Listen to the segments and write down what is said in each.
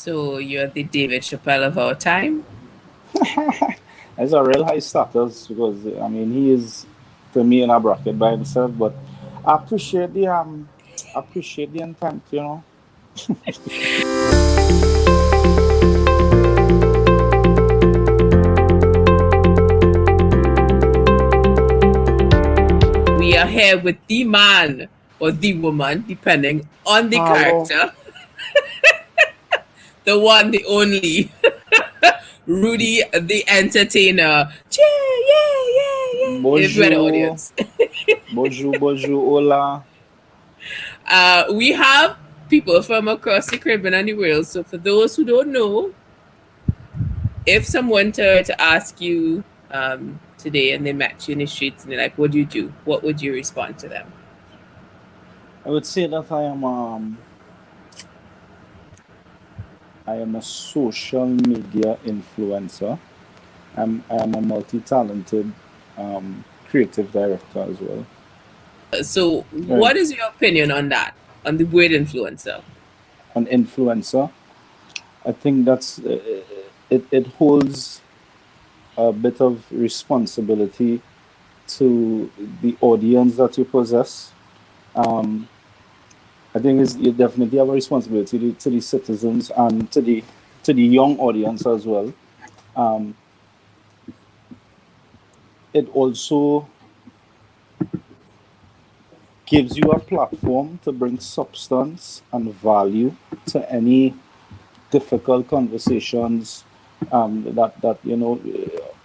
So you're the David Chappelle of our time. It's a real high status because I mean he is to me in a bracket by himself, but I appreciate the intent, you know. We are here with the man or the woman, depending on the Hello. character, the one, the only, Rudy the entertainer. Yeah, yeah, yeah, yeah. If we're the Bonjour. audience. Bonjour, hola. We have people from across the Caribbean and the world. So for those who don't know, if someone were to ask you today and they met you in the streets and they're like, what do you do? What would you respond to them? I would say that I am a social media influencer. I am a multi-talented creative director as well. So Right. what is your opinion on that, on the word influencer? An influencer. I think it holds a bit of responsibility to the audience that you possess. Um, I think you definitely have a responsibility to the citizens and to the young audience as well. Um, it also gives you a platform to bring substance and value to any difficult conversations that you know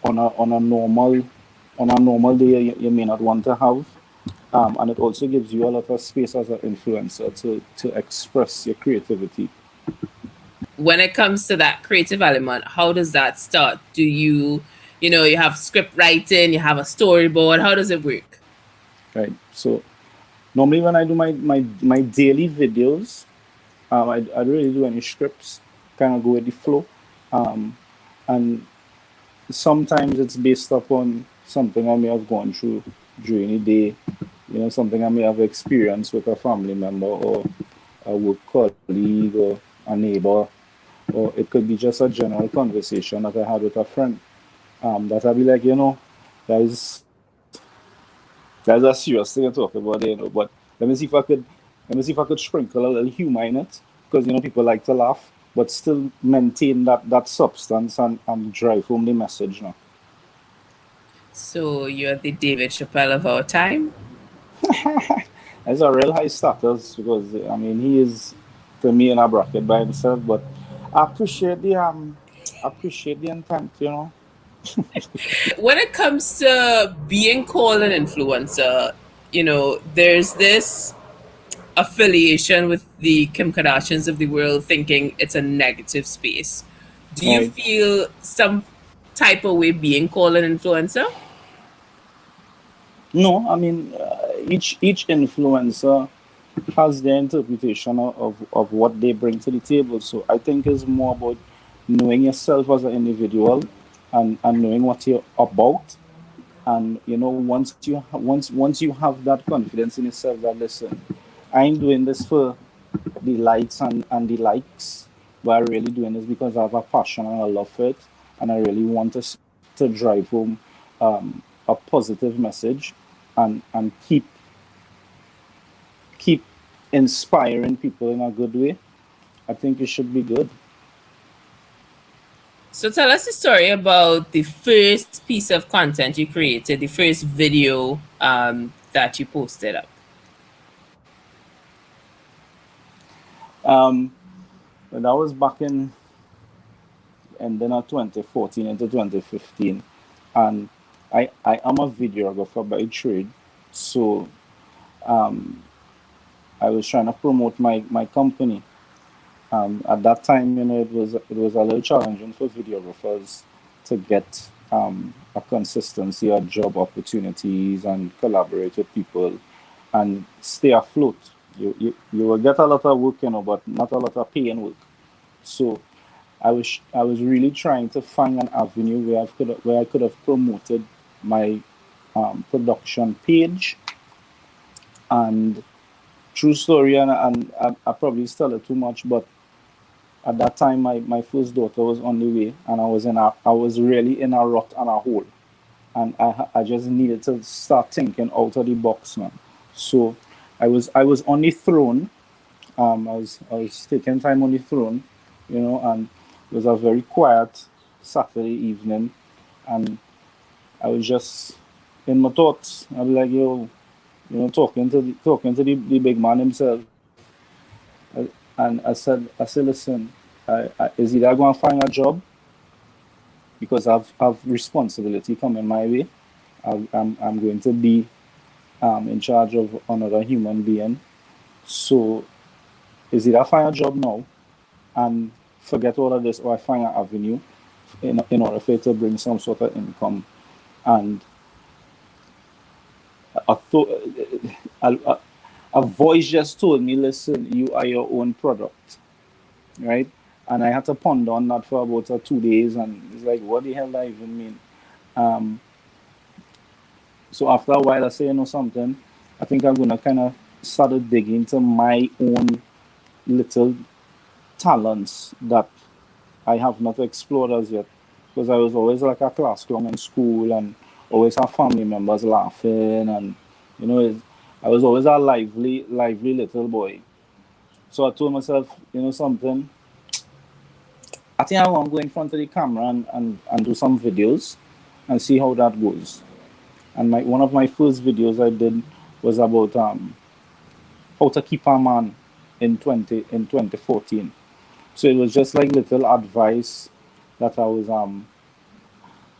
on a normal day you may not want to have. And it also gives you a lot of space as an influencer to express your creativity. When it comes to that creative element, how does that start? Do you, you have script writing, you have a storyboard, how does it work? Right. So normally when I do my daily videos, I don't really do any scripts. Kind of go with the flow. Um, and sometimes it's based upon something I may have gone through during the day. You know, something I may have experienced with a family member or a work colleague or a neighbor, or it could be just a general conversation that I had with a friend. That I'll be like, that is that's a serious thing to talk about, but let me see if I could sprinkle a little humor in it because people like to laugh, but still maintain that substance and drive home the message now. So you're the David Chappelle of our time. It's a real high status because I mean he is to me in a bracket by himself, but I appreciate the intent, you know. When it comes to being called an influencer, there's this affiliation with the Kim Kardashians of the world thinking it's a negative space. Do you Right. feel some type of way being called an influencer? No, I mean each influencer has their interpretation of what they bring to the table. So I think it's more about knowing yourself as an individual and knowing what you're about. And once you have that confidence in yourself that listen, I'm doing this for the likes and the likes, but I'm really doing this because I have a passion and a love for it, and I really want to drive home a positive message and keep inspiring people in a good way. I think it should be good. So tell us a story about the first piece of content you created, the first video that you posted up. Um, but that was back in and then of 2014 into 2015, and I am a videographer by trade, so um, I was trying to promote my company. At that time, it was a little challenging for videographers to get a consistency of job opportunities and collaborate with people and stay afloat. You will get a lot of work, but not a lot of paying work. So I was really trying to find an avenue where I could have promoted my production page. And true story, and I probably tell it too much, but At that time, my first daughter was on the way, and I was really in a rut and a hole, and I just needed to start thinking out of the box, man. So I was on the throne. I was taking time on the throne, and it was a very quiet Saturday evening, and I was just in my thoughts. I was like, yo, talking to the big man himself. And I said, listen, is either going to find a job because I've responsibility coming my way. I'm going to be in charge of another human being. So is either find a job now and forget all of this, or I find an avenue in order for it to bring some sort of income. And I thought a, a voice just told me, listen, you are your own product, right? And I had to ponder on that for about 2 days, and it's like, what the hell does that even mean? Um, so after a while, I say, something, I think I'm gonna kind of start to dig into my own little talents that I have not explored as yet, because I was always like a class clown in school, and always have family members laughing, and I was always a lively little boy. So I told myself, something. I think I want to go in front of the camera and do some videos and see how that goes. And one of my first videos I did was about how to keep a man in 2014. So it was just like little advice that I was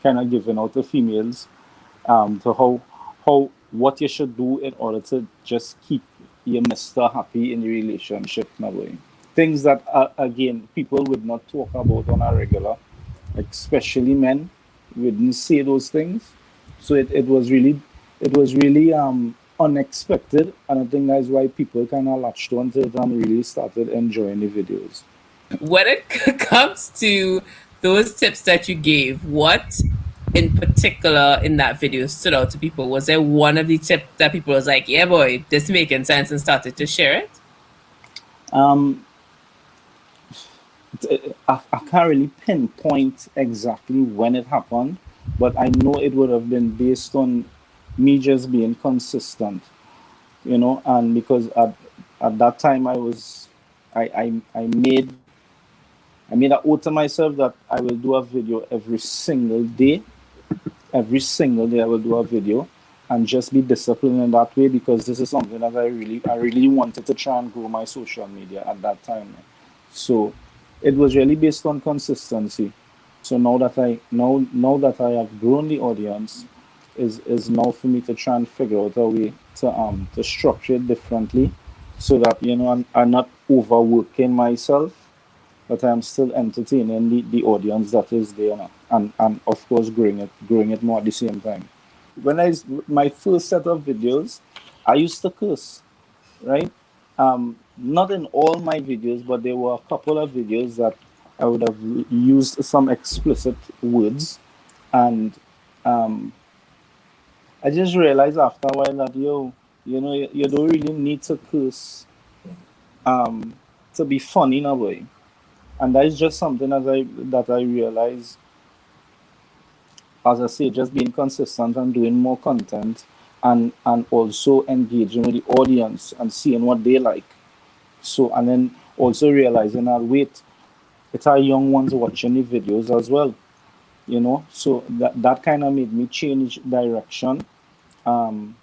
kind of giving out to females, to how what you should do in order to just keep your mister happy in your relationship, my boy. Things that again people would not talk about on a regular, like especially men wouldn't say those things. So it was really unexpected, and I think that's why people kind of latched onto it and really started enjoying the videos. When it comes to those tips that you gave, what in particular in that video stood out to people? Was there one of the tips that people was like, yeah, boy, this making sense, and started to share it? Um, I can't really pinpoint exactly when it happened, but I know it would have been based on me just being consistent, and because at that time I made an oath to myself that I will do a video every single day. Every single day I will do a video, and just be disciplined in that way, because this is something that I really wanted to try and grow my social media at that time. So it was really based on consistency. So now that I have grown the audience, is now for me to try and figure out a way to structure it differently, so that I'm not overworking myself, but I'm still entertaining the audience that is there now, and of course growing it more at the same time. When my first set of videos, I used to curse, right? Not in all my videos, but there were a couple of videos that I would have used some explicit words, and um, I just realized after a while that you don't really need to curse um, to be funny in a way, and that is just something that I realized, as I say, just being consistent and doing more content, and also engaging with the audience and seeing what they like. So, and then also realizing that, wait, it's our young ones watching the videos as well, So that kind of made me change direction. Um,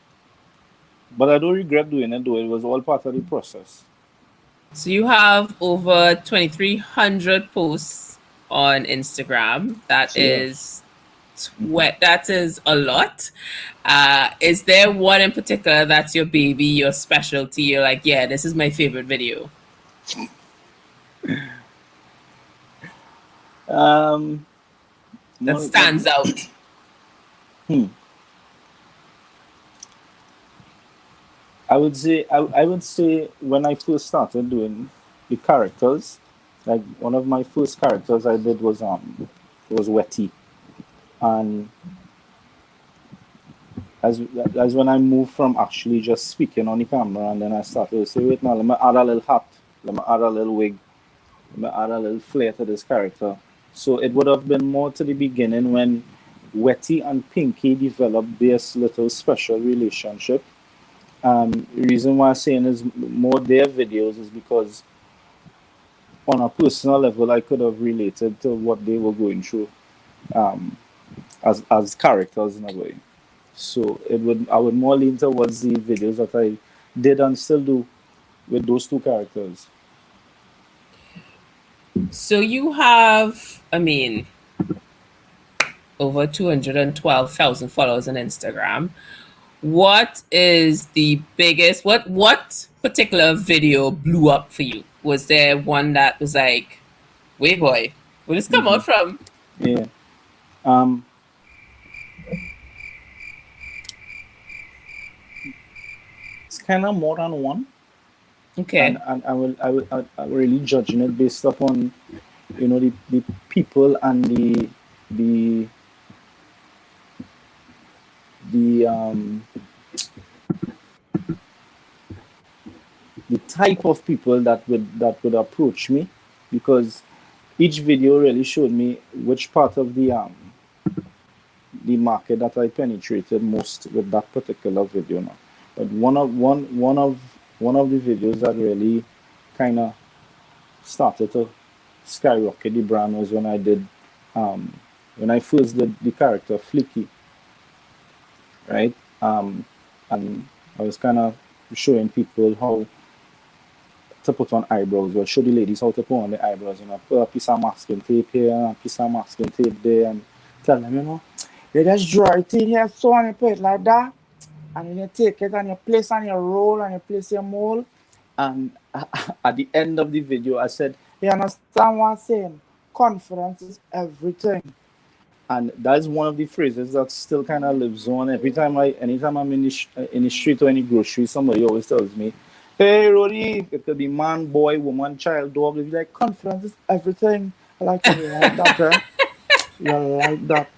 but I don't regret doing it, though. It was all part of the process. So you have over 2,300 posts on Instagram. That So yeah. is that is a lot. Is there one in particular that's your baby, your specialty? You're like, yeah, this is my favorite video Um, that no, stands out. hmm. I would say when I first started doing the characters, like one of my first characters I did was Wetty, and as when I moved from actually just speaking on the camera, and then I started to say, wait, now let me add a little hat, let me add a little wig, add a little flair to this character. So it would have been more to the beginning when Wetty and Pinky developed this little special relationship. Reason why I'm saying is more their videos is because on a personal level, I could have related to what they were going through um, as characters in a way. So I would more lean towards the videos that I did and still do with those two characters. So you have, I mean, over 212,000 followers on Instagram. What is the biggest, what particular video blew up for you? Was there one that was like, wait boy, where this come Hmm. out from? Yeah. Um, it's kind of more than one, Okay. and I will really judging it based upon the people and the the the type of people that would approach me, because each video really showed me which part of the market that I penetrated most with that particular video now. But one of the videos that really kind of started to skyrocket the brand was um, when I first did the character Flicky, right? And I was kind of showing people how to put on eyebrows, or show the ladies how to put on the eyebrows, put a piece of masking tape here and a piece of masking tape there, and tell them, you just draw it in here, so and you put it like that, and then you take it and you place on your roll and you place your mold. And at the end of the video, I said, you understand what I'm saying? Confidence is everything. And that's one of the phrases that still kind of lives on. Anytime I'm in the street or any grocery, somebody always tells me, "Hey, Rody," it could be man, boy, woman, child, dog. It's like confidence is everything. I like how you like that, eh? You like that.